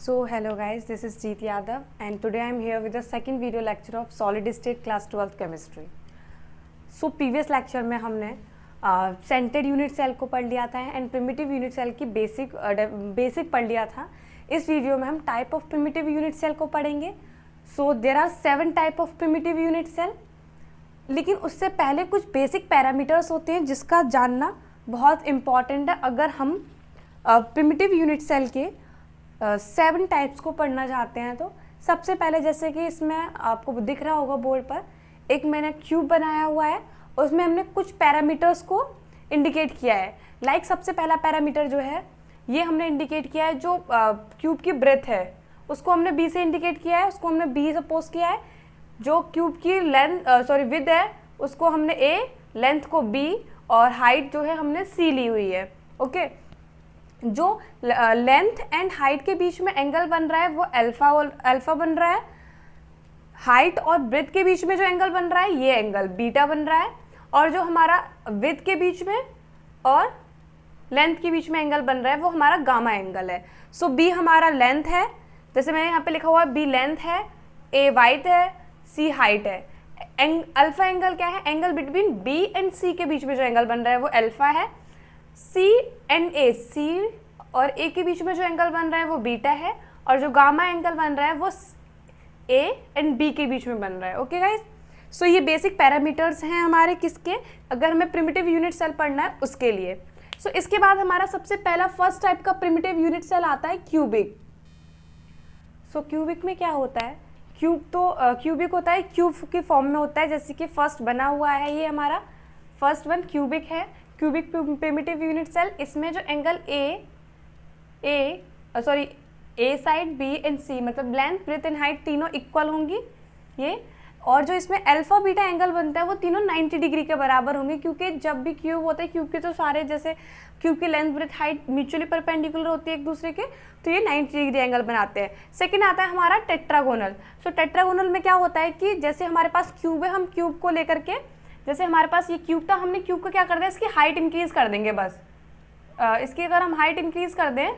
So hello guys, this is Jeet Yadav and today I am here with the second video lecture of solid state class 12th chemistry. So previous lecture में हमने scented unit cell को पढ़ लिया था and primitive unit cell की basic पढ़ लिया था. इस वीडियो में हम type of primitive unit cell को पढ़ेंगे. So there are 7 type of primitive unit cell, लेकिन उससे पहले कुछ बेसिक पैरामीटर्स होते हैं जिसका जानना बहुत इम्पॉर्टेंट है अगर हम प्रिमिटिव यूनिट सेल के 7 टाइप्स को पढ़ना चाहते हैं. तो सबसे पहले जैसे कि इसमें आपको दिख रहा होगा बोर्ड पर एक मैंने क्यूब बनाया हुआ है, उसमें हमने कुछ पैरामीटर्स को इंडिकेट किया है. लाइक सबसे पहला पैरामीटर जो है ये हमने इंडिकेट किया है, जो क्यूब की ब्रेथ है उसको हमने बी से इंडिकेट किया है, उसको हमने बी सपोज किया है. जो क्यूब की विड्थ है उसको हमने ए, लेंथ को बी और हाइट जो है हमने सी ली हुई है. ओके, जो लेंथ एंड हाइट के बीच में एंगल बन रहा है वो अल्फा बन रहा है. हाइट और ब्रेथ के बीच में जो एंगल बन रहा है ये एंगल बीटा बन रहा है. और जो हमारा विड्थ के बीच में और लेंथ के बीच में एंगल बन रहा है वो हमारा गामा एंगल है. सो बी हमारा लेंथ है, जैसे मैंने यहाँ पे लिखा हुआ है बी लेंथ है, ए वाइट है, सी हाइट है. अल्फा एंगल क्या है? एंगल बिटवीन बी एंड सी के बीच में जो एंगल बन रहा है वो अल्फा है. सी एंड ए, सी और ए के बीच में जो एंगल बन रहा है वो बीटा है. और जो गामा एंगल बन रहा है वो ए एंड बी के बीच में बन रहा है. ओके गाइस, सो ये बेसिक पैरामीटर्स हैं हमारे किसके, अगर हमें प्रिमिटिव यूनिट सेल पढ़ना है उसके लिए. सो इसके बाद हमारा सबसे पहला फर्स्ट टाइप का प्रिमिटिव यूनिट सेल आता है क्यूबिक. सो क्यूबिक में क्या होता है? क्यूबिक होता है, क्यूब के फॉर्म में होता है, जैसे कि फर्स्ट बना हुआ है ये हमारा फर्स्ट वन क्यूबिक है. क्यूबिक प्रिमिटिव यूनिट सेल, इसमें जो angle A side B and C मतलब लेंथ ब्रेथ एंड हाइट तीनों इक्वल होंगी ये. और जो इसमें अल्फा बीटा एंगल बनता है वो तीनों 90 डिग्री के बराबर होंगे, क्योंकि जब भी क्यूब होता है क्यूब के तो सारे जैसे क्यूब की length breadth height mutually perpendicular होती है एक दूसरे के, तो ये 90 डिग्री एंगल बनाते हैं. सेकंड आता है हमारा टेट्रागोनल. सो टेट्रागोनल में क्या होता है कि जैसे हमारे पास क्यूब है, हम क्यूब को लेकर के, जैसे हमारे पास ये क्यूब था, हमने क्यूब को क्या कर दिया, इसकी हाइट इंक्रीज कर देंगे बस. इसकी अगर हम हाइट इंक्रीज कर दें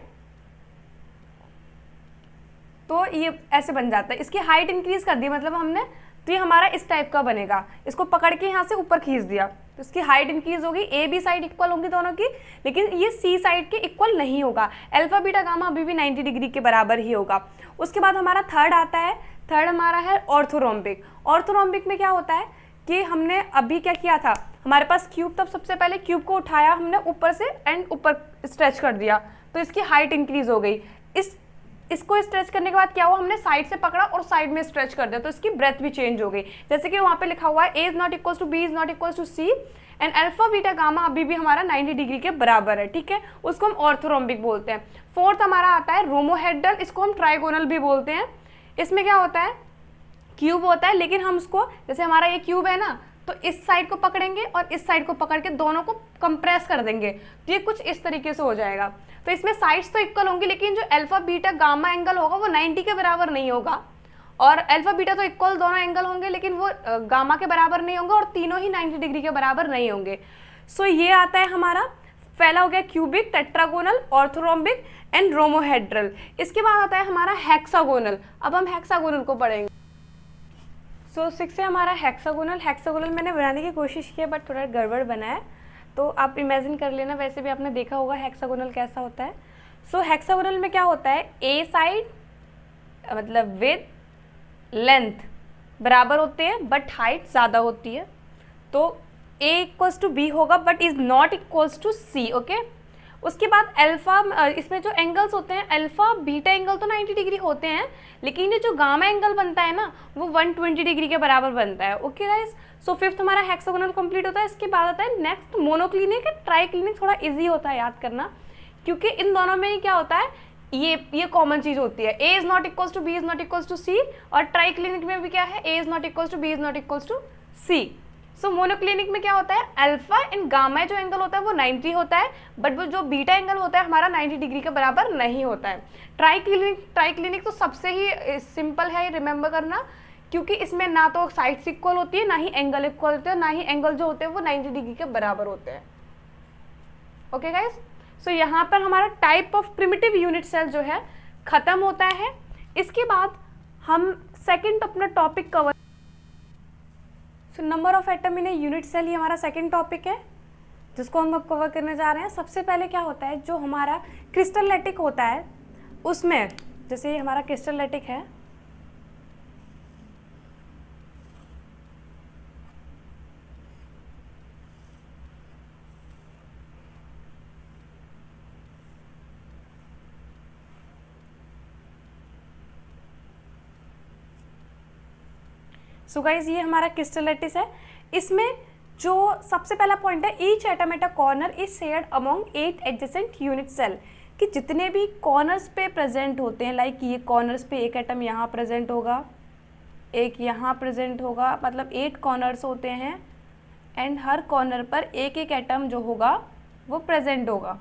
तो ये ऐसे बन जाता है. इसकी हाइट इंक्रीज कर दी मतलब हमने, तो ये हमारा इस टाइप का बनेगा. इसको पकड़ के यहाँ से ऊपर खींच दिया तो इसकी हाइट इंक्रीज होगी. ए बी साइड इक्वल होंगी दोनों की, लेकिन ये सी साइड के इक्वल नहीं होगा. अल्फा बीटा गामा अभी भी 90 डिग्री के बराबर ही होगा. उसके बाद हमारा थर्ड आता है, थर्ड हमारा है ऑर्थोरोम्बिक. ऑर्थोरोम्बिक में क्या होता है कि हमने अभी क्या किया था, हमारे पास क्यूब, तब सबसे पहले क्यूब को उठाया हमने ऊपर से एंड ऊपर स्ट्रेच कर दिया तो इसकी हाइट इंक्रीज हो गई. इसको स्ट्रेच करने के बाद क्या हुआ, हमने साइड से पकड़ा और साइड में स्ट्रेच कर दिया तो इसकी ब्रेथ भी चेंज हो गई. जैसे कि वहाँ पे लिखा हुआ है A is not equal to B is not equal to C and alpha beta gamma अभी भी हमारा 90 डिग्री के बराबर है. ठीक है, उसको हम ऑर्थोरोम्बिक बोलते हैं. फोर्थ हमारा आता है रोमोहेड्रल, इसको हम ट्राइगोनल भी बोलते हैं. इसमें क्या होता है, क्यूब होता है लेकिन हम उसको, जैसे हमारा ये क्यूब है ना, तो इस साइड को पकड़ेंगे और इस साइड को पकड़ के दोनों को कंप्रेस कर देंगे तो ये कुछ इस तरीके से हो जाएगा. तो इसमें साइड्स तो इक्वल होंगी लेकिन जो अल्फा बीटा गामा एंगल होगा वो 90 के बराबर नहीं होगा. और अल्फा बीटा तो इक्वल दोनों एंगल होंगे लेकिन वो गामा के बराबर नहीं होंगे और तीनों ही 90 डिग्री के बराबर नहीं होंगे. सो ये आता है हमारा पहला हो गया क्यूबिक, टेट्रागोनल, ऑर्थोरोम्बिक एंड रोमोहेड्रल. इसके बाद आता है हमारा हेक्सागोनल. अब हम हेक्सागोनल को पढ़ेंगे. सो 6 है हमारा हेक्सागोनल. हेक्सागोनल मैंने बनाने की कोशिश की है बट थोड़ा गड़बड़ बना है, तो आप इमेजिन कर लेना. वैसे भी आपने देखा होगा हेक्सागोनल कैसा होता है. सो हेक्सागोनल में क्या होता है, ए साइड मतलब विड्थ लेंथ बराबर होते हैं बट हाइट ज़्यादा होती है. तो ए इक्वल्स टू बी होगा but is not equals to c. Okay, उसके बाद अल्फा, इसमें जो एंगल्स होते हैं अल्फा बीटा एंगल तो 90 डिग्री होते हैं लेकिन ये जो गामा एंगल बनता है ना वो 120 डिग्री के बराबर बनता है. ओके गाइस, सो फिफ्थ हमारा हेक्सागोनल कंप्लीट होता है. इसके बाद आता है नेक्स्ट मोनोक्लिनिक. ट्राइक्लिनिक थोड़ा इजी होता है याद करना, क्योंकि इन दोनों में ही क्या होता है, ये कॉमन चीज़ होती है, A is not equals to B is not equals to C. और ट्राइक्लिनिक में भी क्या है, A is not equals to B is not equals to C. So monoclinic में क्या होता है, अल्फा एंड गामा जो एंगल होता है वो 90 होता है बट वो जो बीटा एंगल होता है हमारा 90 डिग्री के बराबर नहीं होता है. ट्राइक्लिनिक तो सबसे ही सिंपल है रिमेंबर करना, क्योंकि इसमें ना तो साइड्स इक्वल होती है ना ही एंगल इक्वल होते हैं, ना ही एंगल जो होते हैं वो 90 डिग्री के बराबर होते हैं. ओके गाइस, सो यहाँ पर हमारा type of primitive unit cell जो है खत्म होता है। इसके बाद हम सेकंड अपना topic cover, so number of atom in a unit cell, ये हमारा सेकंड टॉपिक है जिसको हम अब कवर करने जा रहे हैं। सबसे पहले क्या होता है, जो हमारा क्रिस्टलेटिक होता है उसमें, जैसे ये हमारा क्रिस्टलेटिक है, सो गाइस ये हमारा क्रिस्टलेटिस है। इसमें जो सबसे पहला पॉइंट है, each atom at a corner is shared among 8 adjacent unit cell, कि जितने भी कॉर्नर्स पे प्रेजेंट होते हैं, लाइक ये कॉर्नर्स पे एक एटम यहाँ प्रेजेंट होगा, एक यहाँ प्रेजेंट होगा, मतलब 8 कॉर्नर्स होते हैं एंड हर कॉर्नर पर एक एक एटम जो होगा वो प्रेजेंट होगा।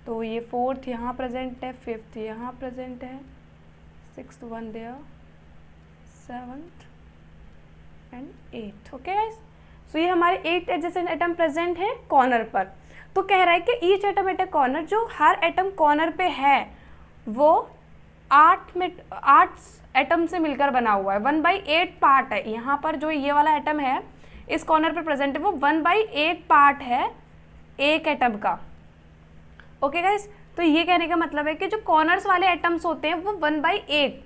तो ये 4th यहाँ प्रेजेंट है, 5th यहाँ प्रेजेंट है, 6th one there, 7th and 8th। Okay guys, so ये हमारे 8 एडजेसेंट एटम प्रेजेंट है कॉर्नर पर। तो कह रहा है कि each atom at a corner, जो हर एटम कॉर्नर पे है वो 8 एटम से मिलकर बना हुआ है, 1/8 पार्ट है। यहाँ पर जो ये वाला एटम है इस कॉर्नर पे प्रेजेंट है वो 1/8 पार्ट है एक एटम का। ओके गाइस, तो ये कहने का मतलब है कि जो कॉर्नर्स वाले एटम्स होते हैं वो 1/8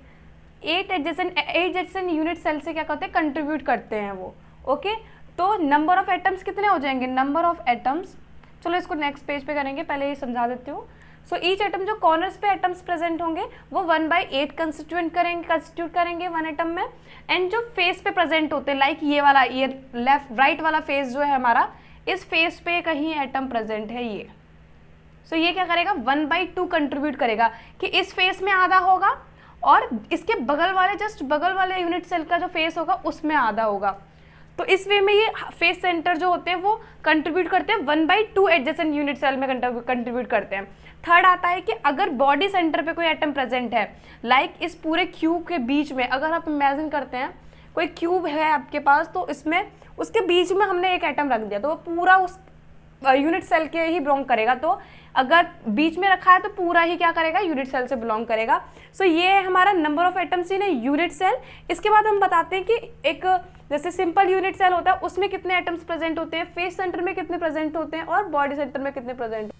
एडजेसेंट यूनिट सेल से क्या करते हैं, कंट्रीब्यूट करते हैं वो। ओके, तो नंबर ऑफ एटम्स कितने हो जाएंगे, नंबर ऑफ एटम्स, चलो इसको नेक्स्ट पेज पे करेंगे, पहले ये समझा देती हूँ। सो ईच एटम, जो कॉर्नर्स पे एटम्स प्रेजेंट होंगे वो 1/8 कंस्टिट्यूट करेंगे वन एटम में। एंड जो फेस पे प्रेजेंट होते हैं, लाइक ये वाला, ये लेफ्ट राइट वाला फेस जो है हमारा, इस फेस पे कहीं एटम प्रेजेंट है ये, सो ये क्या करेगा, 1/2 कंट्रीब्यूट करेगा, कि इस फेस में आधा होगा और इसके बगल वाले, जस्ट बगल वाले यूनिट सेल का जो फेस होगा उसमें आधा होगा। तो इस वे में ये फेस सेंटर जो होते हैं वो कंट्रीब्यूट करते हैं 1/2 एडजेसेंट यूनिट सेल में कंट्रीब्यूट करते हैं। थर्ड आता है कि अगर बॉडी सेंटर पे कोई एटम प्रेजेंट है, लाइक इस पूरे क्यूब के बीच में, अगर आप इमेजिन करते हैं कोई क्यूब है आपके पास, तो इसमें उसके बीच में हमने एक एटम रख दिया तो वो पूरा उस यूनिट सेल के ही बिलोंग करेगा। तो अगर बीच में रखा है तो पूरा ही क्या करेगा, यूनिट सेल से बिलोंग करेगा। सो ये है हमारा number of atoms in unit cell. इसके बाद हम बताते हैं कि एक जैसे सिंपल यूनिट सेल होता है उसमें कितने एटम्स प्रेजेंट होते हैं, फेस सेंटर में कितने प्रेजेंट होते हैं और बॉडी सेंटर में कितने प्रेजेंट।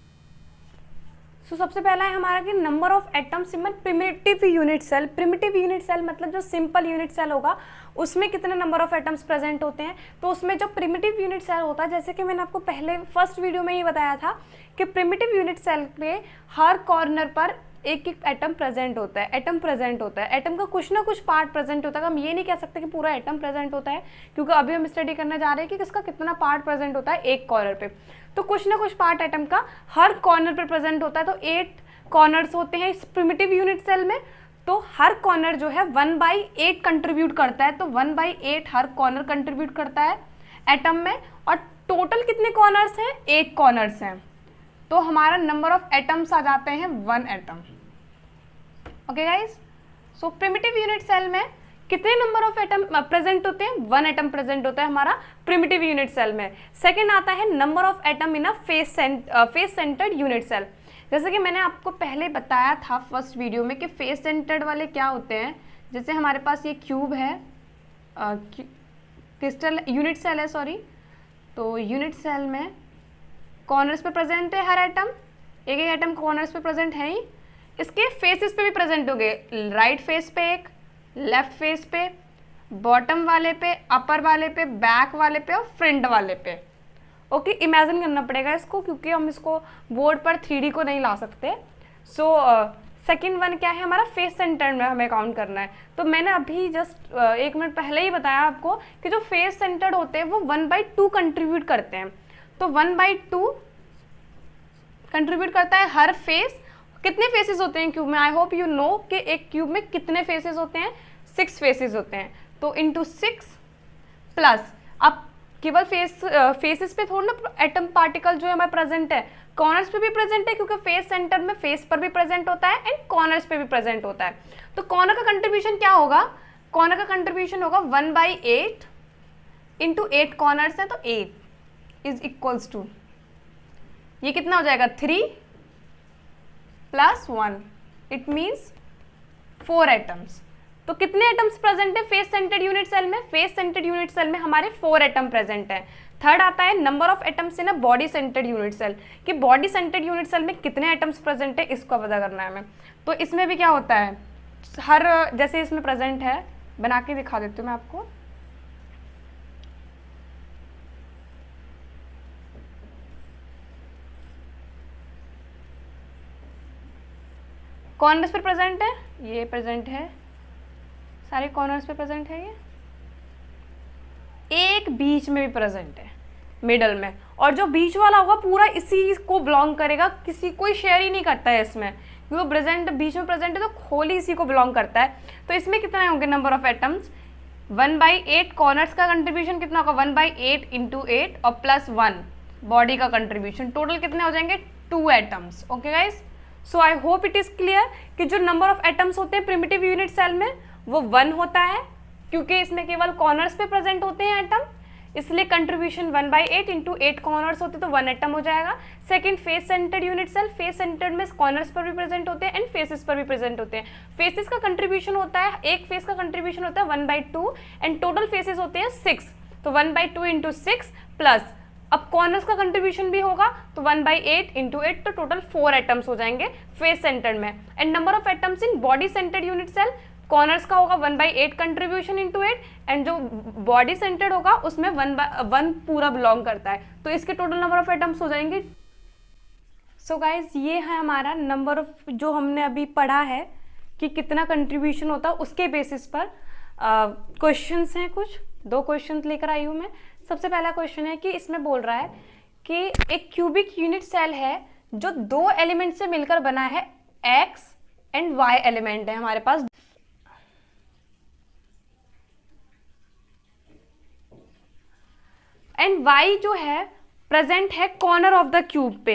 सो सबसे पहला है हमारा कि number of atoms in primitive unit cell. Primitive unit cell मतलब जो सिंपल यूनिट सेल होगा उसमें कितने नंबर ऑफ एटम्स प्रेजेंट होते हैं। तो उसमें जो प्रिमिटिव यूनिट सेल होता है, जैसे कि मैंने आपको पहले फर्स्ट वीडियो में ही बताया था कि प्रिमिटिव यूनिट सेल पे हर कॉर्नर पर एक एक एटम प्रेजेंट होता है, एटम का कुछ ना कुछ पार्ट प्रेजेंट होता है। हम ये नहीं कह सकते कि पूरा एटम प्रेजेंट होता है, क्योंकि अभी हम स्टडी करने जा रहे हैं कि किसका कितना पार्ट प्रेजेंट होता है एक कॉर्नर पे। तो कुछ ना कुछ पार्ट एटम का हर कॉर्नर पे प्रेजेंट होता है। तो 8 कॉर्नर्स होते हैं इस प्रिमिटिव यूनिट सेल में, तो हर कॉर्नर जो है 1/8 कंट्रीब्यूट करता है। तो 1/8 हर कॉर्नर कंट्रीब्यूट करता है एटम में। और टोटल कितने कॉर्नर्स हैं, 8 कॉर्नर्स हैं। तो हमारा नंबर ऑफ एटम्स आ जाते हैं 1 एटम। ओके गाइस, सो प्रिमिटिव यूनिट सेल में कितने नंबर ऑफ एटम प्रेजेंट होते हैं, 1 एटम प्रेजेंट होता है हमारा प्रिमिटिव यूनिट सेल में। सेकंड आता है number of atom in a face centred unit cell. जैसे कि मैंने आपको पहले बताया था फर्स्ट वीडियो में कि फेस सेंटर्ड वाले क्या होते हैं। जैसे हमारे पास ये क्यूब है, क्रिस्टल यूनिट सेल है, सॉरी, तो यूनिट सेल में कॉर्नर्स पे प्रेजेंट है हर एटम, एक एक एटम कॉर्नर्स पे प्रेजेंट है ही। इसके फेसेस पे भी प्रेजेंट होंगे, राइट फेस पे एक, लेफ्ट फेस पे, बॉटम वाले पे, अपर वाले पे, बैक वाले पे और फ्रंट वाले पे। ओके, इमेजिन करना पड़ेगा इसको, क्योंकि हम इसको बोर्ड पर 3D को नहीं ला सकते। सो सेकेंड वन क्या है हमारा, फेस सेंटर में हमें काउंट करना है। तो मैंने अभी जस्ट 1 मिनट पहले ही बताया आपको कि जो फेस सेंटर्ड होते हैं वो 1/2 कंट्रीब्यूट करते हैं। तो 1/2 कंट्रीब्यूट करता है हर फेस। कितने फेसेस होते हैं क्यूब में, आई होप यू नो कि एक क्यूब में कितने फेसेस होते हैं, 6 फेसेस होते हैं। तो इंटू 6 प्लस, अब केवल फेसेस पे थोड़ा ना एटम पार्टिकल जो है हमारे प्रेजेंट है, कॉर्नर्स पे भी प्रेजेंट है, क्योंकि फेस सेंटर में फेस पर भी प्रेजेंट होता है एंड कॉर्नर्स पे भी प्रेजेंट होता है। तो कॉर्नर का कंट्रीब्यूशन क्या होगा, कॉर्नर का कंट्रीब्यूशन होगा 1/8 इंटू 8 कॉर्नर्स है, तो 8 इज इक्वल्स टू, ये कितना हो जाएगा, 3 + 1, इट मीन्स 4 एटम्स। तो कितने एटम्स प्रेजेंट है फेस सेंटर्ड यूनिट सेल में? फेस सेंटर्ड यूनिट सेल में हमारे 4 एटम प्रेजेंट है। थर्ड आता है number of atoms in a body centred unit cell, कि बॉडी सेंटर्ड यूनिट सेल में कितने एटम्स प्रेजेंट है, इसको पता करना है हमें। तो इसमें भी क्या होता है, हर जैसे इसमें प्रेजेंट है, बना के दिखा देती हूँ मैं आपको। कॉर्नर्स पे प्रेजेंट है, ये प्रेजेंट है, सारे कॉर्नर्स पे प्रेजेंट है, ये एक बीच में भी प्रेजेंट है, मिडल में, और जो बीच वाला होगा पूरा इसी को बिलोंग करेगा, किसी कोई शेयर ही नहीं करता है इसमें, क्योंकि वो प्रेजेंट बीच में प्रेजेंट है तो होल ही इसी को बिलोंग करता है। तो इसमें कितने होंगे नंबर ऑफ एटम्स? 1/8 कॉर्नर्स का कंट्रीब्यूशन कितना होगा? 1/8 × 8 और +1 बॉडी का कंट्रीब्यूशन, टोटल कितने हो जाएंगे? 2 atoms. Okay guys, so I hope it is clear कि जो नंबर ऑफ एटम्स होते हैं प्रिमिटिव यूनिट सेल में वो 1 होता है, क्योंकि इसमें केवल कॉर्नर्स पे प्रेजेंट होते हैं एटम, इसलिए कंट्रीब्यूशन 1/8 × 8 कॉर्नर्स होते तो 1 एटम हो जाएगा। Second face centred unit cell, face centred में कॉर्नर्स पर भी प्रेजेंट होते हैं एंड फेसेस पर भी प्रेजेंट होते हैं। फेसेस का कंट्रीब्यूशन होता है, एक फेस का कंट्रीब्यूशन होता है 1/2 एंड टोटल फेसेस होते हैं 6, तो 1/2 × 6 प्लस अब कॉर्नर्स का कंट्रीब्यूशन भी होगा तो 1/8 × 8, तो टोटल 4 एटम्स हो जाएंगे फेस सेंटर्ड में। And number of atoms in body centred unit cell, corners का होगा 1/8 कंट्रीब्यूशन × 8 एंड जो बॉडी सेंटर्ड होगा उसमें 1 पूरा बिलोंग करता है, तो इसके टोटल नंबर ऑफ एटम्स हो जाएंगे। सो गाइज ये है हमारा नंबर ऑफ, जो हमने अभी पढ़ा है कि कितना कंट्रीब्यूशन होता है, उसके बेसिस पर क्वेश्चंस हैं, कुछ 2 क्वेश्चंस लेकर आई हूँ मैं। सबसे पहला क्वेश्चन है कि इसमें बोल रहा है कि एक क्यूबिक यूनिट सेल है जो 2 एलिमेंट से मिलकर बना है, एक्स एंड वाई एलिमेंट है हमारे पास, एंड y जो है प्रेजेंट है कॉर्नर ऑफ द क्यूब पे।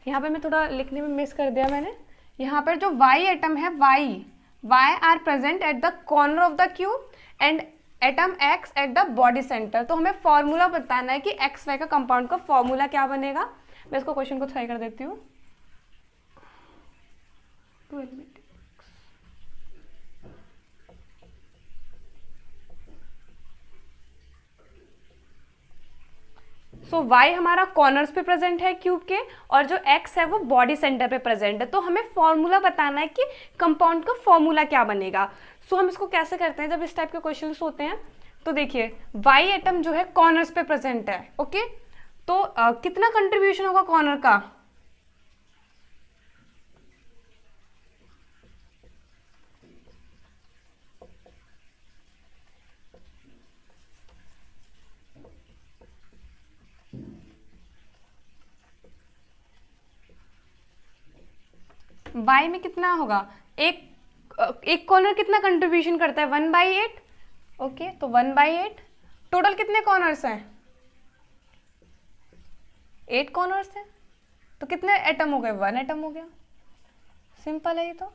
यहाँ पे मैं थोड़ा लिखने में मिस कर दिया मैंने, यहाँ पर जो y एटम है, y are present at the corner of the cube and atom x at the body centre. तो हमें फॉर्मूला बताना है कि एक्स वाई का कंपाउंड का फॉर्मूला क्या बनेगा। मैं इसको क्वेश्चन को ट्राई कर देती हूँ। 2 एलिमेंट सो y हमारा कॉर्नर्स पे प्रेजेंट है क्यूब के, और जो x है वो बॉडी सेंटर पे प्रेजेंट है। तो हमें फॉर्मूला बताना है कि कंपाउंड का फॉर्मूला क्या बनेगा। सो हम इसको कैसे करते हैं, जब इस टाइप के क्वेश्चंस होते हैं तो देखिए y एटम जो है कॉर्नर्स पे प्रेजेंट है, ओके, तो कितना कंट्रीब्यूशन होगा कॉर्नर का? y में कितना होगा? एक कॉर्नर कितना कंट्रीब्यूशन करता है? 1/8, ओके, तो 1/8। टोटल कितने कॉर्नर्स हैं? 8 कॉर्नर्स हैं, तो कितने एटम हो गए? 1 एटम हो गया, सिंपल है ये। तो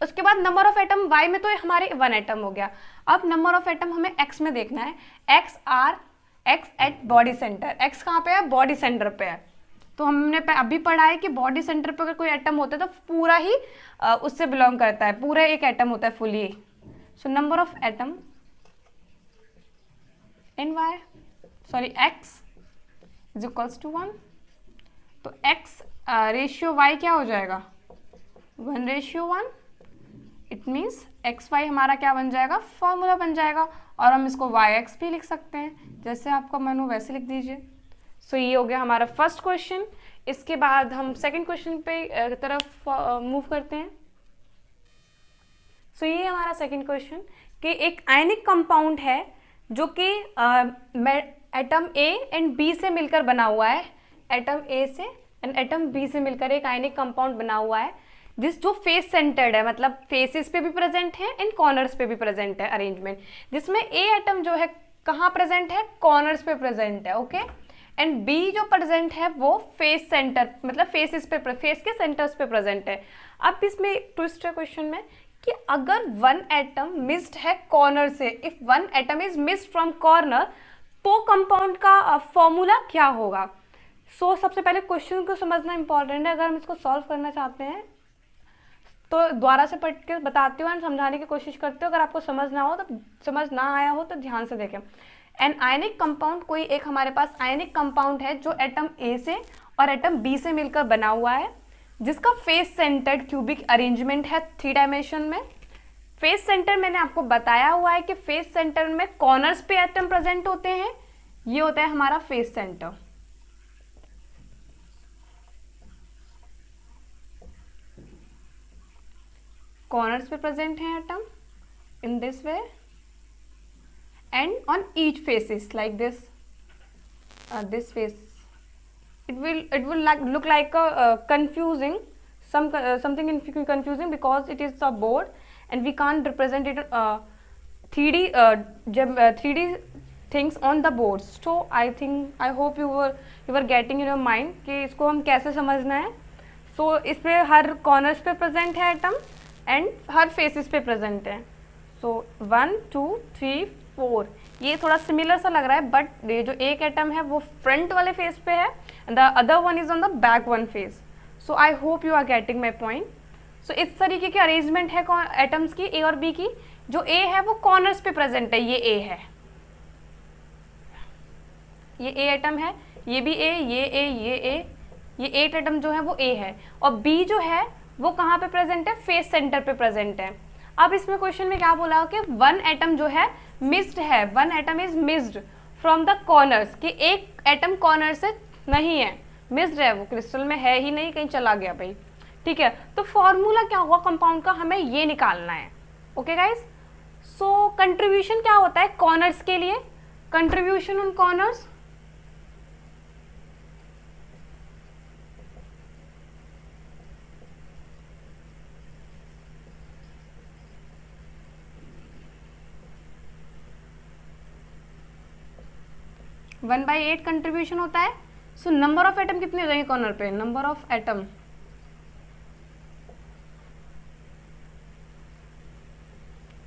उसके बाद नंबर ऑफ एटम y में तो हमारे 1 एटम हो गया। अब नंबर ऑफ एटम हमें x में देखना है, x at body centre, x कहाँ पे है? बॉडी सेंटर पे है। तो हमने अभी पढ़ा है कि बॉडी सेंटर पे अगर कोई एटम होता है तो पूरा ही उससे बिलोंग करता है, पूरा एक एटम होता है fully. So number of atom in x is equals to 1, तो x रेशियो y क्या हो जाएगा? 1:1। इट मीन्स एक्स वाई हमारा क्या बन जाएगा? फॉर्मूला बन जाएगा, और हम इसको yx भी लिख सकते हैं, जैसे आपका मन हो वैसे लिख दीजिए। सो ये हो गया हमारा फर्स्ट क्वेश्चन। इसके बाद हम सेकंड क्वेश्चन पे तरफ मूव करते हैं। सो ये हमारा सेकंड क्वेश्चन कि एक आयनिक कंपाउंड है जो कि एटम ए एंड बी से मिलकर बना हुआ है, एटम ए से एंड एटम बी से मिलकर एक आयनिक कंपाउंड बना हुआ है, जो फेस सेंटर्ड है, मतलब फेसेस पे भी प्रेजेंट है एंड कॉर्नर्स पे भी प्रेजेंट है अरेंजमेंट, जिसमें ए एटम जो है कहाँ प्रेजेंट है? कॉर्नर्स पे प्रेजेंट है, ओके, एंड बी जो प्रेजेंट है वो फेस सेंटर, मतलब फेसेस पे, फेस के सेंटर्स पे प्रेजेंट है। अब इसमें ट्विस्ट है क्वेश्चन में कि अगर 1 एटम मिस्ड है कॉर्नर से, if 1 atom is missed from corner, तो कंपाउंड का फॉर्मूला क्या होगा। सो सबसे पहले क्वेश्चन को समझना इंपॉर्टेंट है अगर हम इसको सॉल्व करना चाहते हैं। तो दोबारा से पढ़ के बताती हूँ एंड समझाने की कोशिश करती हूँ। अगर आपको समझ ना हो तो, समझ ना आया हो तो ध्यान से देखें। एन आयनिक कंपाउंड, कोई एक हमारे पास आयनिक कंपाउंड है जो एटम ए से और एटम बी से मिलकर बना हुआ है, जिसका फेस सेंटर्ड क्यूबिक अरेंजमेंट है 3 डायमेंशन में। फेस सेंटर मैंने आपको बताया हुआ है कि फेस सेंटर में कॉर्नर्स पे एटम प्रेजेंट होते हैं, ये होता है हमारा फेस सेंटर। कॉर्नर्स पे प्रेजेंट है atom in this way and on each faces like this, this face it will look like a confusing something confusing because it is a board and we can't represent it 3D 3D things on the boards. So I hope you were getting in your mind कि इसको हम कैसे समझना है। so इस पे हर corners पे present है एटम and हर faces पे present है। so 1 2 3 4, ये थोड़ा सिमिलर सा लग रहा है, बट ये जो एक एटम है वो फ्रंट वाले फेस पे है and the other one is on the back one face. So I hope you are getting my point. So इस तरीके की अरेंजमेंट है एटम्स की ए और बी की। जो ए है वो कॉर्नर्स पे प्रेजेंट है, ये ए है, ये ए एटम है, ये भी ए, ये ए, ये ए, ये 8 एटम जो है वो ए है। और बी जो है वो कहाँ पे प्रेजेंट है, फेस सेंटर पे प्रेजेंट है। अब इसमें क्वेश्चन में क्या बोला कि वन एटम जो है मिस्ड है, one atom is missed from the corners, कि एक एटम कॉर्नर से नहीं है, मिस्ड है, वो क्रिस्टल में है ही नहीं, कहीं चला गया भाई। ठीक है, तो फॉर्मूला क्या हुआ कंपाउंड का, हमें ये निकालना है। ओके गाइस, सो कंट्रीब्यूशन क्या होता है कॉर्नर्स के लिए, contribution on corners, one by 8 contribution होता है। सो नंबर ऑफ एटम कितने हो जाएंगे कॉर्नर पे, number of atom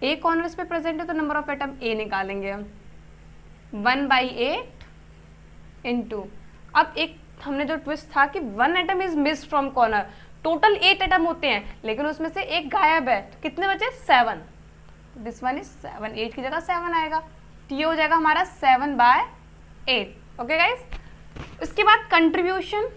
A corners पे प्रेजेंट है तो नंबर ऑफ एटम ए निकालेंगे हम, 1/8 इंटू, अब एक हमने जो ट्विस्ट था कि one atom is missed from corner, total 8 atom होते हैं लेकिन उसमें से एक गायब है, तो कितने बचे 7, दिस वन इज 7, 8 की जगह 7 आएगा, तो ये हो जाएगा हमारा 7/8। ओके गाइस, उसके बाद कंट्रीब्यूशन,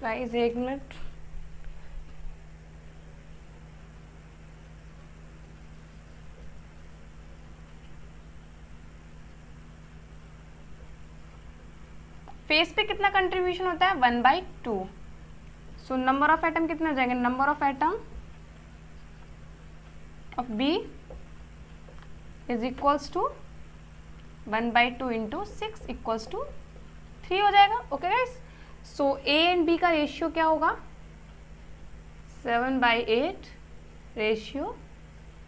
गाइस एक मिनट, फेस पे कितना कंट्रीब्यूशन होता है 1/2। सो नंबर ऑफ एटम कितने हो जाएंगे, number of atom of b is equals to 1/2 into 6 equals to 3 हो जाएगा। Okay guys, so a and b का रेशियो क्या होगा 7/8 रेशियो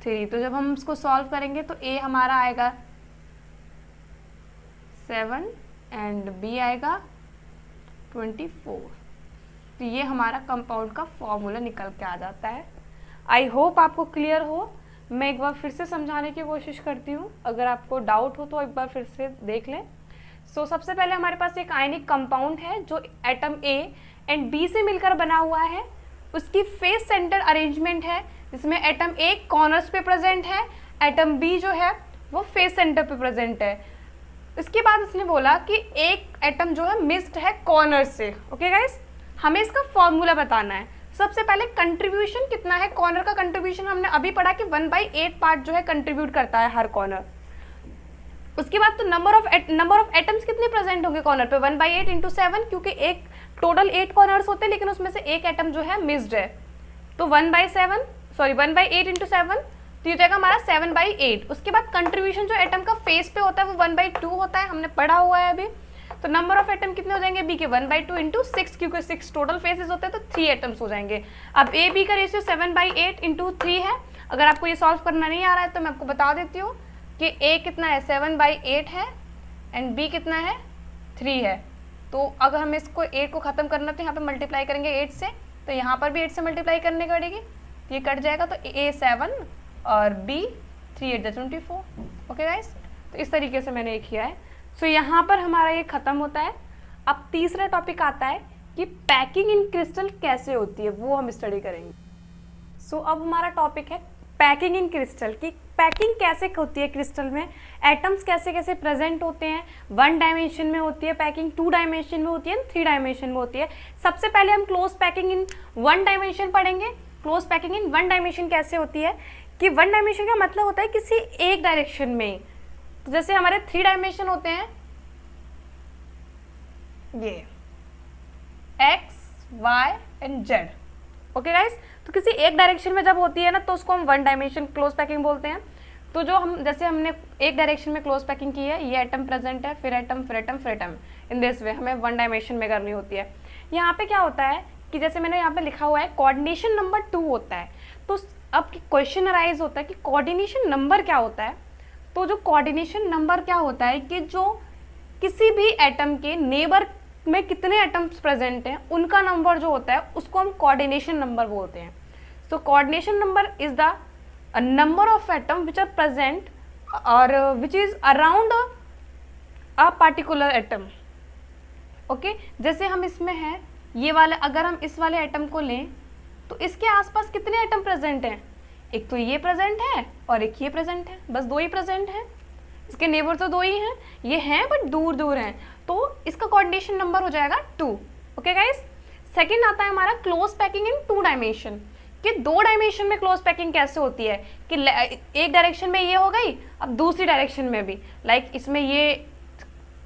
3। तो जब हम इसको सॉल्व करेंगे तो ए हमारा आएगा 7 एंड बी आएगा 24। तो ये हमारा कंपाउंड का फॉर्मूला निकल के आ जाता है। आई होप आपको क्लियर हो। मैं एक बार फिर से समझाने की कोशिश करती हूँ, अगर आपको डाउट हो तो एक बार फिर से देख लें। सो सबसे पहले हमारे पास एक आयनिक कंपाउंड है जो एटम ए एंड बी से मिलकर बना हुआ है। उसकी फेस सेंटर अरेंजमेंट है जिसमें एटम ए कॉर्नर्स पे प्रेजेंट है, एटम बी जो है वो फेस सेंटर पे प्रेजेंट है। इसके बाद इसने बोला कि एक एटम जो है मिस्ड है कॉर्नर से। ओके गाइस, हमें इसका फॉर्मूला बताना है। सबसे पहले कंट्रीब्यूशन कितना है, कॉर्नर का कंट्रीब्यूशन हमने अभी पढ़ा कि 1/8 पार्ट जो है कंट्रीब्यूट करता है हर कॉर्नर। उसके बाद तो नंबर ऑफ एटम्स कितने प्रेजेंट होंगे कॉर्नर पे 1/8 इंटू 7, क्योंकि एक टोटल 8 कॉर्नर्स होते हैं लेकिन उसमें से एक एटम जो है मिस्ड है, तो 1/8 इंटू 7 तो ये जाएगा हमारा 7/8। उसके बाद कंट्रीब्यूशन जो एटम का फेस पे होता है वो 1/2 होता है, हमने पढ़ा हुआ है अभी। तो नंबर ऑफ एटम कितने हो जाएंगे बी के 1/2 इंटू 6, क्योंकि 6 टोटल फेसेस होते हैं तो 3 एटम्स हो जाएंगे। अब ए बी का रेशियो 7/8 इंटू 3 है। अगर आपको ये सॉल्व करना नहीं आ रहा है तो मैं आपको बता देती हूँ कि ए कितना है 7/8 है एंड बी कितना है 3 है। तो अगर हमें इसको 8 को खत्म करना तो यहाँ पे मल्टीप्लाई करेंगे 8 से, तो यहाँ पर भी 8 से मल्टीप्लाई करने पड़ेगी, ये कट जाएगा, तो ए 7 और बी 3 8 24। ओके गाइस, तो इस तरीके से मैंने ये किया है। सो यहाँ पर हमारा ये खत्म होता है। अब तीसरा टॉपिक आता है कि पैकिंग इन क्रिस्टल कैसे होती है, वो हम स्टडी करेंगे। सो अब हमारा टॉपिक है पैकिंग इन क्रिस्टल की पैकिंग कैसे होती है क्रिस्टल में, एटम्स कैसे कैसे प्रेजेंट होते हैं। 1 डायमेंशन में होती है पैकिंग, 2 डायमेंशन में होती है, 3 डायमेंशन में होती है। सबसे पहले हम क्लोज पैकिंग इन 1 डायमेंशन पढ़ेंगे। क्लोज पैकिंग इन 1 डायमेंशन कैसे होती है कि 1 डायमेंशन का मतलब होता है किसी एक डायरेक्शन में। तो जैसे हमारे 3 डायमेंशन होते हैं, ये x, y and z। Okay guys, तो किसी एक डायरेक्शन में जब होती है ना, तो उसको हम 1 डायमेंशन क्लोज पैकिंग बोलते हैं। तो जो हम जैसे हमने एक डायरेक्शन में क्लोज पैकिंग की है, ये एटम प्रेजेंट है, फिर एटम, फिर एटम, फिर एटम, इन दिस वे हमें 1 डायमेंशन में करनी होती है। यहाँ पे क्या होता है कि जैसे मैंने यहाँ पे लिखा हुआ है कोऑर्डिनेशन नंबर 2 होता है। तो अब क्वेश्चन अराइज होता है कि कोऑर्डिनेशन नंबर क्या होता है। तो जो कोऑर्डिनेशन नंबर क्या होता है कि जो किसी भी एटम के नेबर में कितने एटम्स प्रेजेंट हैं, उनका नंबर जो होता है उसको हम कोऑर्डिनेशन नंबर बोलते हैं। So coordination number is the number of atom which are present और which is around a particular atom. Okay, जैसे हम इसमें है ये वाले, अगर हम इस वाले एटम को लें तो इसके आसपास कितने एटम प्रेजेंट हैं, एक तो ये प्रेजेंट है और एक ये प्रेजेंट है, बस 2 ही प्रेजेंट हैं। इसके नेबर तो 2 ही हैं, ये हैं बट दूर दूर हैं, तो इसका कोऑर्डिनेशन नंबर हो जाएगा 2। ओके गाइस, सेकंड आता है हमारा क्लोज पैकिंग इन 2 डायमेंशन कि 2 डायमेंशन में क्लोज पैकिंग कैसे होती है कि एक डायरेक्शन में ये हो गई, अब दूसरी डायरेक्शन में भी, लाइक इसमें ये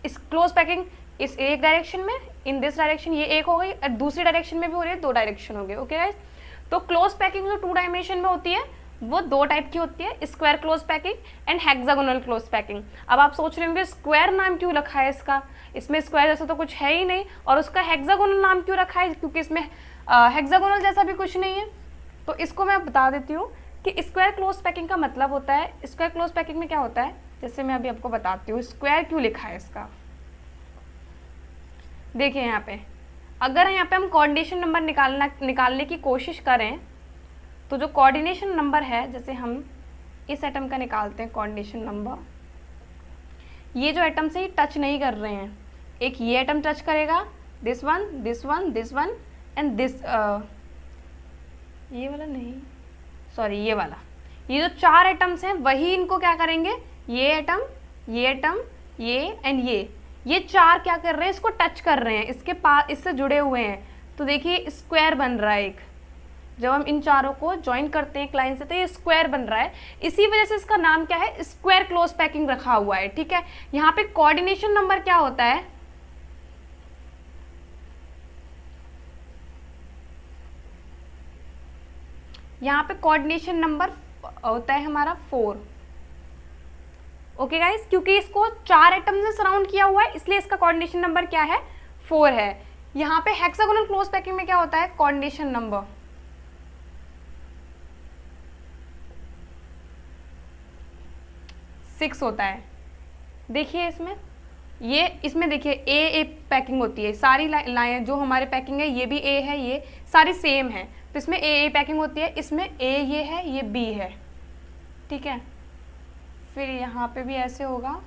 इस क्लोज पैकिंग इस एक डायरेक्शन में, इन दिस डायरेक्शन ये एक हो गई, और दूसरी डायरेक्शन में भी हो रही है, 2 डायरेक्शन हो गए। ओके गाइस, तो क्लोज पैकिंग जो 2 डायमेंशन में होती है वो 2 टाइप की होती है, square close packing and hexagonal close packing. अब आप सोच रहे होंगे स्क्वायर नाम क्यों रखा है इसका, इसमें स्क्वायर जैसा तो कुछ है ही नहीं, और उसका हेक्सागोनल नाम क्यों रखा है, क्योंकि इसमें हेक्सागोनल जैसा भी कुछ नहीं है। तो इसको मैं बता देती हूँ कि स्क्वायर क्लोज पैकिंग का मतलब होता है, स्क्वायर क्लोज पैकिंग में क्या होता है, जैसे मैं अभी आपको बताती हूँ स्क्वायर क्यों लिखा है इसका। देखिए यहाँ पे, अगर यहाँ पे हम कोऑर्डिनेशन नंबर निकालने की कोशिश करें, तो जो कोऑर्डिनेशन नंबर है, जैसे हम इस एटम का निकालते हैं कोऑर्डिनेशन नंबर, ये जो एटम से ही टच नहीं कर रहे हैं, एक ये एटम टच करेगा, this one, this one, this one and this, ये वाला नहीं, सॉरी ये वाला, ये जो 4 एटम्स हैं वही इनको क्या करेंगे, ये एटम, ये एटम, ये एंड ये 4 क्या कर रहे हैं, इसको टच कर रहे हैं, इसके पास इससे जुड़े हुए हैं। तो देखिए स्क्वायर बन रहा है एक, जब हम इन चारों को ज्वाइन करते हैं एक लाइन से तो ये स्क्वायर बन रहा है। इसी वजह से इसका नाम क्या है, स्क्वायर क्लोज पैकिंग रखा हुआ है। ठीक है, यहाँ पे कोऑर्डिनेशन नंबर क्या होता है, यहाँ पे कोऑर्डिनेशन नंबर होता है हमारा 4। ओके गाइस, क्योंकि इसको 4 एटम से सराउंड किया हुआ है इसलिए इसका कोऑर्डिनेशन नंबर क्या है, 4 है। यहाँ पे हेक्सागोनल क्लोज पैकिंग में क्या होता है, कोऑर्डिनेशन नंबर 6 होता है। देखिए इसमें देखिए ए पैकिंग होती है, सारी लाइन जो हमारे पैकिंग है ये भी ए है, ये सारी सेम है, तो इसमें ए पैकिंग होती है, इसमें ए ये है, ये बी है। ठीक है, फिर यहाँ पे भी ऐसे होगा,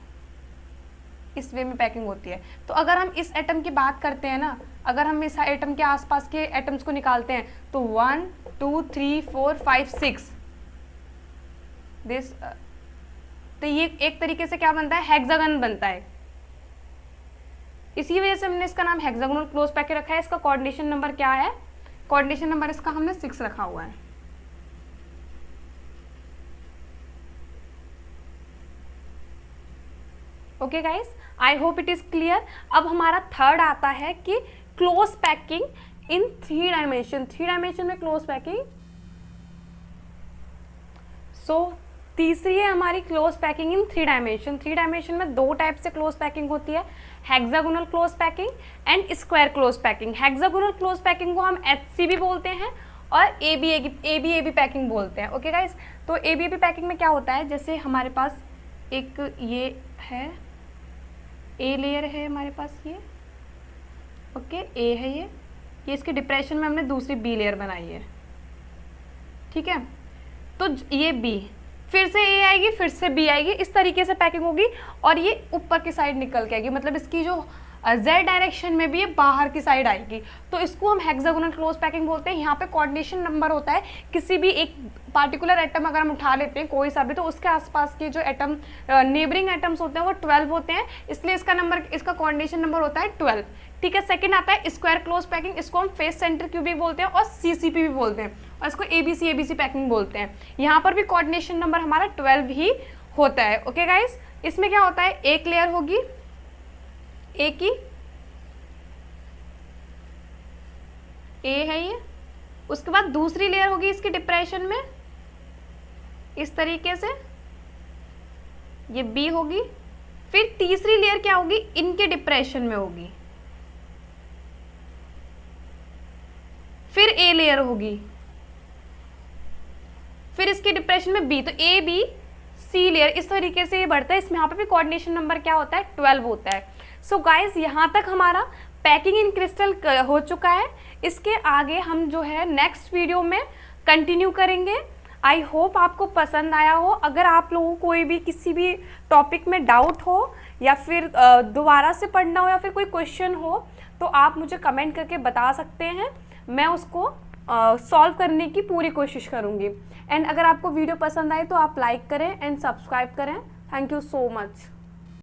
इस वे में पैकिंग होती है। तो अगर हम इस एटम की बात करते हैं ना, अगर हम इस एटम के आसपास के एटम्स को निकालते हैं तो 1 2 3 4 5 6 दिस, तो ये एक तरीके से क्या बनता है, हेक्सागन बनता है। इसी वजह से हमने इसका नाम हेक्सागोनल क्लोज पैकिंग रखा है। इसका कोऑर्डिनेशन नंबर क्या है, कोऑर्डिनेशन नंबर इसका हमने 6 रखा हुआ है। Okay guys, I hope it is clear. अब हमारा थर्ड आता है कि close packing in 3 dimension. 3 dimension में क्लोज पैकिंग। सो तीसरी है हमारी close packing in 3 dimension. 3 dimension में 2 टाइप से क्लोज पैकिंग होती है, hexagonal close packing and square close packing. Hexagonal close packing को हम HC भी बोलते हैं और AB पैकिंग बोलते हैं। ओके गाइस, तो AB पैकिंग में क्या होता है, जैसे हमारे पास एक ये है, ए लेयर है हमारे पास, ये ओके ए है, ये इसके डिप्रेशन में हमने दूसरी बी लेयर बनाई है। ठीक है, तो ये बी, फिर से ए आएगी, फिर से बी आएगी, इस तरीके से पैकिंग होगी और ये ऊपर की साइड निकल के आएगी, मतलब इसकी जो जेड डायरेक्शन में भी ये बाहर की साइड आएगी। तो इसको हम हेक्सागोनल क्लोज पैकिंग बोलते हैं। यहाँ पे कोऑर्डिनेशन नंबर होता है, किसी भी एक पार्टिकुलर एटम अगर हम उठा लेते हैं कोई सा भी, तो उसके आसपास के जो एटम नेबरिंग एटम्स होते हैं वो 12 होते हैं, इसलिए इसका कोऑर्डिनेशन नंबर होता है 12। ठीक है, सेकंड आता है स्क्वायर क्लोज पैकिंग, इसको हम फेस सेंटर क्यूबिक बोलते हैं और सीसीपी भी बोलते हैं, और इसको एबीसी पैकिंग बोलते हैं। यहाँ पर भी कोऑर्डिनेशन नंबर हमारा 12 ही होता है। ओके गाइस, इसमें क्या होता है, एक लेयर होगी ए की, ए है ये, उसके बाद दूसरी लेयर होगी इसकी डिप्रेशन में इस तरीके से, ये बी होगी, फिर तीसरी लेयर क्या होगी, इनके डिप्रेशन में होगी, फिर ए लेयर होगी, फिर इसके डिप्रेशन में बी, तो ए बी सी लेयर, इस तरीके से ये बढ़ता है। इसमें यहाँ पे भी कोऑर्डिनेशन नंबर क्या होता है, 12 होता है। सो गाइस, यहाँ तक हमारा पैकिंग इन क्रिस्टल हो चुका है। इसके आगे हम जो है नेक्स्ट वीडियो में कंटिन्यू करेंगे। आई होप आपको पसंद आया हो। अगर आप लोगों को कोई भी किसी भी टॉपिक में डाउट हो या फिर दोबारा से पढ़ना हो या फिर कोई क्वेश्चन हो, तो आप मुझे कमेंट करके बता सकते हैं, मैं उसको सॉल्व करने की पूरी कोशिश करूँगी। एंड अगर आपको वीडियो पसंद आए तो आप लाइक करें एंड सब्सक्राइब करें। Thank you so much.